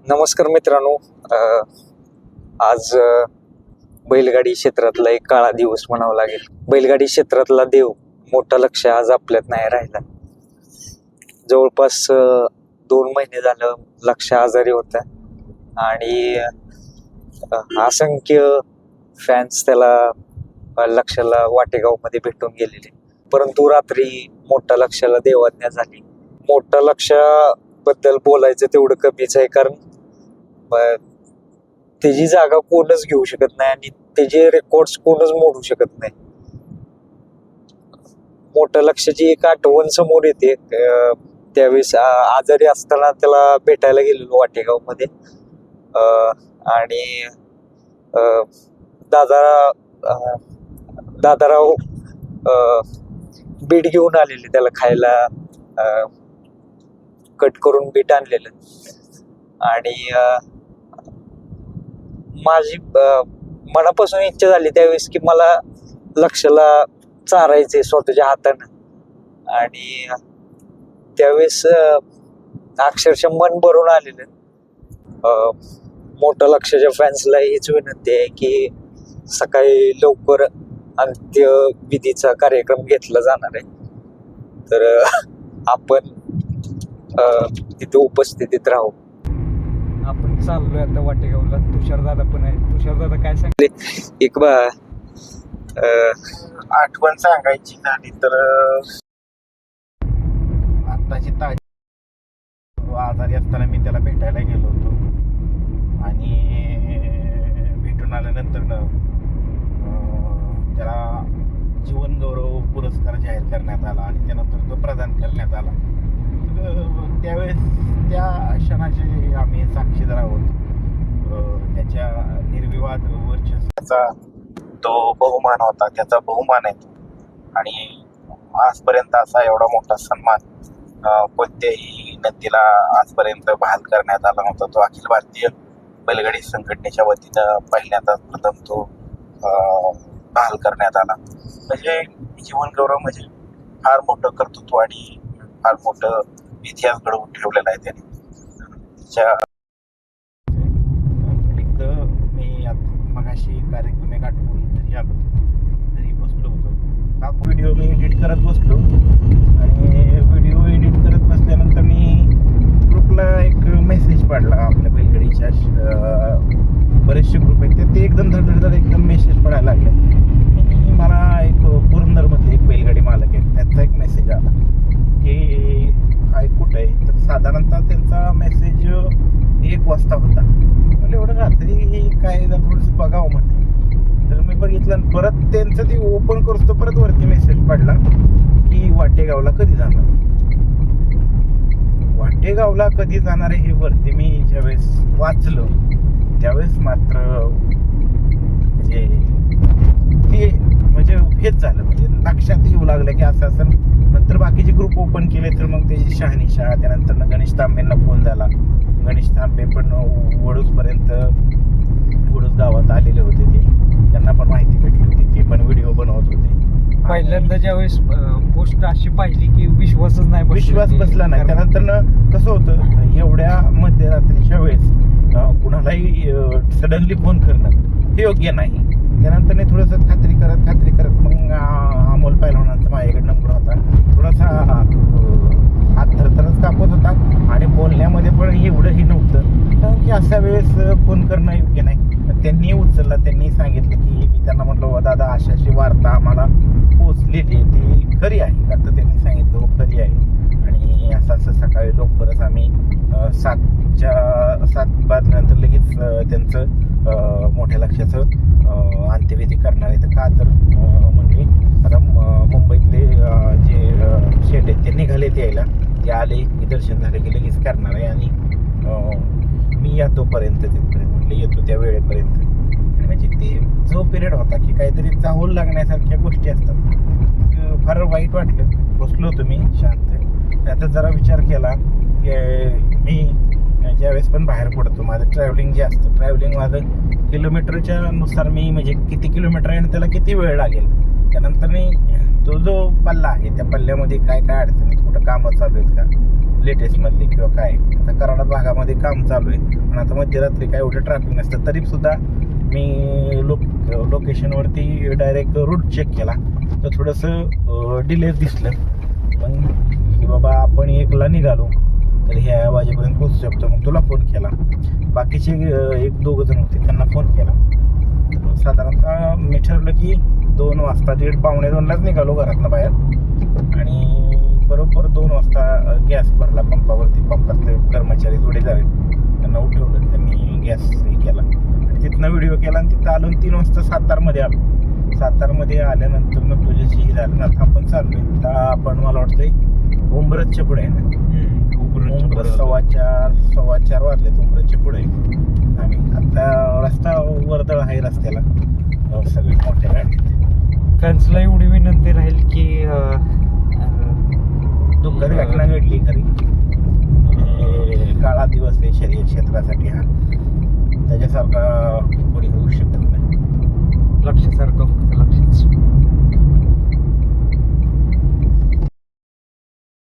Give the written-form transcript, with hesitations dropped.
नमस्कार मित्रांनो. आज बैलगाडी क्षेत्रातला एक काळा दिवस म्हणावा लागेल. बैलगाडी क्षेत्रातला देव मोठा लक्ष आज आपल्यात नाही राहिला. जवळपास 2 महिने झालं लक्ष आजारी होता आणि असंख्य फॅन्स त्याला लक्षाला वाटेगावमध्ये भेटून गेलेले. परंतु रात्री मोठा लक्षाला देवाज्ञा झाली. मोठा लक्षाबद्दल बोलायचं तेवढं कमीच आहे, कारण त्याची जागा कोणच घेऊ शकत नाही आणि त्याचे रेकॉर्ड्स कोणच मोडू शकत नाही. मोठ्या लक्षाची एक आठवण समोर येते. त्यावेळेस आजारी असताना त्याला भेटायला गेलेलो वाटेगाव मध्ये आणि दादाराव बीट घेऊन आलेले, त्याला खायला कट करून बीट आणलेलं. आणि माझी मनापासून इच्छा झाली त्यावेळेस की मला लक्षाला चारायचे स्वतःच्या हातानं. आणि त्यावेळेस अक्षरशः मन भरून आलेलं. मोठ्या लक्षाच्या फॅन्सला हीच विनंती आहे की सकाळी लवकर अंत्यविधीचा कार्यक्रम घेतला जाणार आहे, तर आपण तिथे उपस्थितीत राहू. आपण चाललोय आता वाटेगावला. तुषारदादा पण आहे. तुषारदादा काय सांगले? एक आठवण सांगायची झाली तर आत्ताची ताजी आजारी असताना मी त्याला भेटायला गेलो होतो आणि भेटून आल्यानंतर त्याला जीवन गौरव पुरस्कार जाहीर करण्यात आला आणि त्यानंतर तो प्रदान करण्यात आला. त्यावेळेस त्या क्षणाचे आम्ही साक्षीदार आहोत. त्याच्या निर्विवाद वर्चस्वाचा तो बहुमान होता, त्याचा बहुमान आहे. आणि आजपर्यंत असा एवढा मोठा सन्मान कोणत्याही नदीला आजपर्यंत बहाल करण्यात आला नव्हता. तो अखिल भारतीय बैलगाडी संघटनेच्या वतीनं पहिल्यांदाच प्रथम तो बहाल करण्यात आला. म्हणजे जीवन गौरव म्हणजे फार मोठं कर्तृत्व आणि फार मोठं इतिहास घडवून ठेवलेला आहे त्याने. त्याच्या मी मगाशी कार्यक्रम एक आठवून घरी बसलो होतो. हा व्हिडिओ मी एडिट करत बसलो आणि व्हिडिओ एडिट करत बसल्यानंतर मी ग्रुपला एक मेसेज पडला. आपल्या बैलगाडीच्या बरेचसे ग्रुप आहेत ते एकदम धडधड एकदम मेसेज पडायला लागले. आणि मला एक पुरंदरमधले एक बैलगाडी मालक आहे, त्यांचा एक मेसेज आला की काय कुठं आहे. तर साधारणतः त्यांचा मेसेज 1 वाजता होता. म्हणजे एवढं रात्री काय जर थोडंसं बघावं म्हटलं तर मी बघितलं आणि परत त्यांचं ते ओपन करतो, परत वरती मेसेज पडला की वाटेगावला कधी जाणार. वाटेगावला कधी जाणार आहे हे वरती मी ज्यावेळेस वाचलं त्यावेळेस मात्र म्हणजे हेच झालं. म्हणजे लक्षात येऊ लागलं की असं असं. नंतर बाकीचे ग्रुप ओपन केले तर मग त्याची शहानिशा. त्यानंतर गणेश तांबेंना फोन झाला. गणेश तांबे पण वडूस गावात आलेले होते. त्यांना पण माहिती भेटली होती. ते पण व्हिडिओ बनवत होते. पहिल्यांदा ज्यावेळेस पोस्ट अशी पाहिली की विश्वास बसला नाही. त्यानंतर कसं होतं, एवढ्या मध्यरात्रीच्या वेळेस कुणालाही सडनली फोन करणं हे योग्य नाही. त्यानंतर थोडंसं खात्री करत मग अमोल पहिलवानांचा माझ्याकडे नंबर होता. थोडासा हात थरथरच कापत होता आणि बोलण्यामध्ये पण एवढंही नव्हतं, कारण की अशा वेळेस फोन करणं योग्य नाही. त्यांनी उचलला. त्यांनी सांगितलं की मी त्यांना म्हटलं दादा अशी वार्ता आम्हाला पोचलेली आहे, ती खरी आहे का? तर त्यांनी सांगितलं हो खरी आहे. आणि असं सकाळी लवकरच आम्ही 7 वाजल्यानंतर लगेच त्यांचं मोठ्या लक्षाचं अंत्यविधी करणार आहे. तर का तर म्हणजे आता मुंबईतले जे शेट आहेत ते निघाले ते यायला, ते आले की दर्शन झाले की लगेच करणार आहे. आणि मी येतोपर्यंत तिथपर्यंत म्हटलं येतो त्या वेळेपर्यंत. म्हणजे ते जो पिरियड होता की काहीतरी चाहूल लागण्यासारख्या गोष्टी असतात. फार वाईट वाटलं. बसलो होतो मी शांत. त्याचा जरा विचार केला की मी ज्यावेळेस पण बाहेर पडतो, माझं ट्रॅव्हलिंग जे असतं, ट्रॅव्हलिंग माझं किलोमीटरच्या नुसार मी म्हणजे किती किलोमीटर आहे आणि त्याला किती वेळ लागेल. त्यानंतर मी तो जो पल्ला आहे त्या पल्ल्यामध्ये काय काय अडचणीत, कुठं कामं चालू आहेत का, लेटेस्ट मधली किंवा काय. आता कराडा भागामध्ये काम चालू आहे, पण आता मध्यरात्री काय एवढं ट्रॅफिक नसतं. तरी सुद्धा मी लोकेशनवरती डायरेक्ट रूट चेक केला तर थोडंसं डिले दिसलं. मग की बाबा आपण 1ला निघालो तर ह्या वाजेपर्यंत पोहोचू शकतो. मग तुला फोन केला. बाकीचे 1-2 जण होते, त्यांना फोन केला. तर साधारणतः मी ठरवलं की 2 वाजता 1:15-2लाच निघालो घरातनं बाहेर. आणि बरोबर 2 वाजता गॅस भरला पंपावरती. पंपातले कर्मचारी थोडे झाले, त्यांना उठवलं, त्यांनी गॅस हे केला आणि तिथनं व्हिडिओ केला. आणि तिथं आलो 3 वाजता सातारमध्ये आलो. सातारमध्ये आल्यानंतर मग तुझ्याशी हे झालं ना. आता आपण चाललोय, आता आपण मला वाटतंय उंबरजच्या पुढे आहे ना. उंबरज 4:15 वाजलेत उंबरजच्या पुढे. आणि आता रस्ता वर्दळ आहे रस्त्याला, सगळे मोठ्या गाड्या. फॅन्सला एवढी विनंती राहील की दुःखद घटना घडली खरी. काळा दिवस आहे शर्यत क्षेत्रासाठी हा. त्याच्यासारखा कोणी होऊ शकत नाही. लक्षासारखं